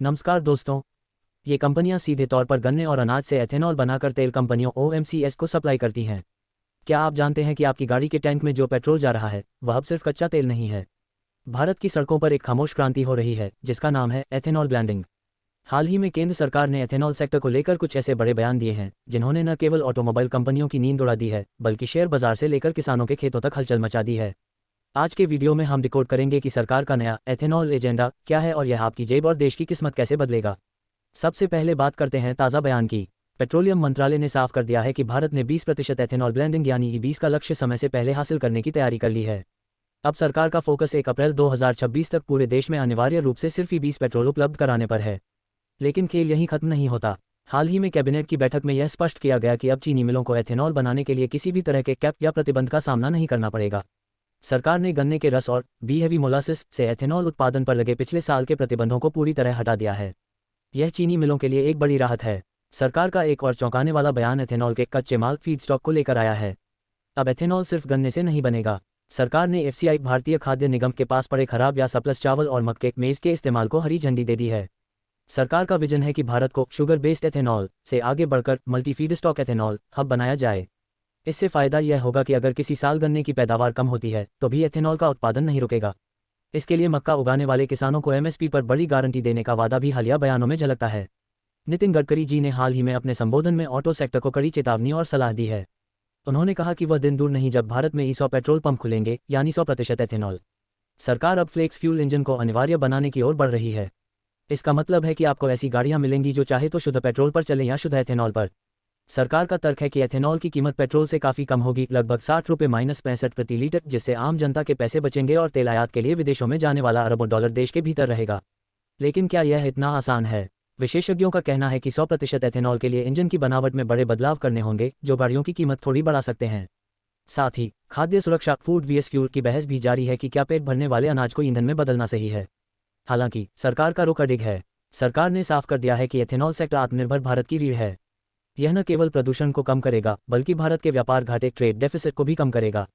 नमस्कार दोस्तों। ये कंपनियां सीधे तौर पर गन्ने और अनाज से एथेनॉल बनाकर तेल कंपनियों ओएमसीएस को सप्लाई करती हैं। क्या आप जानते हैं कि आपकी गाड़ी के टैंक में जो पेट्रोल जा रहा है वह अब सिर्फ कच्चा तेल नहीं है। भारत की सड़कों पर एक खामोश क्रांति हो रही है जिसका नाम है एथेनॉल ब्लेंडिंग। हाल ही में केंद्र सरकार ने एथेनॉल सेक्टर को लेकर कुछ ऐसे बड़े बयान दिए हैं जिन्होंने न केवल ऑटोमोबाइल कंपनियों की नींद उड़ा दी है बल्कि शेयर बाजार से लेकर किसानों के खेतों तक हलचल मचा दी है। आज के वीडियो में हम डिकोड करेंगे कि सरकार का नया एथेनॉल एजेंडा क्या है और यह आपकी जेब और देश की किस्मत कैसे बदलेगा। सबसे पहले बात करते हैं ताज़ा बयान की। पेट्रोलियम मंत्रालय ने साफ कर दिया है कि भारत ने 20% एथेनॉल ब्लेंडिंग यानी ई20 का लक्ष्य समय से पहले हासिल करने की तैयारी कर ली है। अब सरकार का फोकस 1 अप्रैल 2026 तक पूरे देश में अनिवार्य रूप से सिर्फ ई20 पेट्रोल उपलब्ध कराने पर है। लेकिन खेल यहीं खत्म नहीं होता। हाल ही में कैबिनेट की बैठक में यह स्पष्ट किया गया कि अब चीनी मिलों को एथेनॉल बनाने के लिए किसी भी तरह के कैप या प्रतिबंध का सामना नहीं करना पड़ेगा। सरकार ने गन्ने के रस और बी हेवी मोलासिस से एथेनॉल उत्पादन पर लगे पिछले साल के प्रतिबंधों को पूरी तरह हटा दिया है। यह चीनी मिलों के लिए एक बड़ी राहत है। सरकार का एक और चौंकाने वाला बयान एथेनॉल के कच्चे माल फीडस्टॉक को लेकर आया है। अब एथेनॉल सिर्फ गन्ने से नहीं बनेगा। सरकार ने एफसीआई भारतीय खाद्य निगम के पास पड़े खराब या सरप्लस चावल और मक्के मेज के इस्तेमाल को हरी झंडी दे दी है। सरकार का विजन है कि भारत को शुगर बेस्ड एथेनॉल से आगे बढ़कर मल्टी फीडस्टॉक एथेनॉल हब बनाया जाए। इससे फ़ायदा यह होगा कि अगर किसी साल गन्ने की पैदावार कम होती है तो भी एथेनॉल का उत्पादन नहीं रुकेगा। इसके लिए मक्का उगाने वाले किसानों को एमएसपी पर बड़ी गारंटी देने का वादा भी हालिया बयानों में झलकता है। नितिन गडकरी जी ने हाल ही में अपने संबोधन में ऑटो सेक्टर को कड़ी चेतावनी और सलाह दी है। उन्होंने कहा कि वह दिन दूर नहीं जब भारत में ई100 पेट्रोल पंप खुलेंगे यानी 100% एथेनॉल। सरकार अब फ्लेक्स फ्यूल इंजन को अनिवार्य बनाने की ओर बढ़ रही है। इसका मतलब है कि आपको ऐसी गाड़ियां मिलेंगी जो चाहे तो शुद्ध पेट्रोल पर चलें या शुद्ध एथेनॉल पर। सरकार का तर्क है कि एथेनॉल की कीमत पेट्रोल से काफ़ी कम होगी, लगभग 60 रुपये -65 प्रति लीटर, जिससे आम जनता के पैसे बचेंगे और तेल आयात के लिए विदेशों में जाने वाला अरबों डॉलर देश के भीतर रहेगा। लेकिन क्या यह इतना आसान है? विशेषज्ञों का कहना है कि 100% एथेनॉल के लिए इंजन की बनावट में बड़े बदलाव करने होंगे जो गाड़ियों की कीमत थोड़ी बढ़ा सकते हैं। साथ ही खाद्य सुरक्षा फूड वीएस फ्यूल की बहस भी जारी है कि क्या पेट भरने वाले अनाज को ईंधन में बदलना सही है। हालांकि सरकार का रुख अडिग है। सरकार ने साफ कर दिया है कि एथेनॉल सेक्टर आत्मनिर्भर भारत की रीढ़ है। यह न केवल प्रदूषण को कम करेगा बल्कि भारत के व्यापार घाटे ट्रेड डेफिसिट को भी कम करेगा।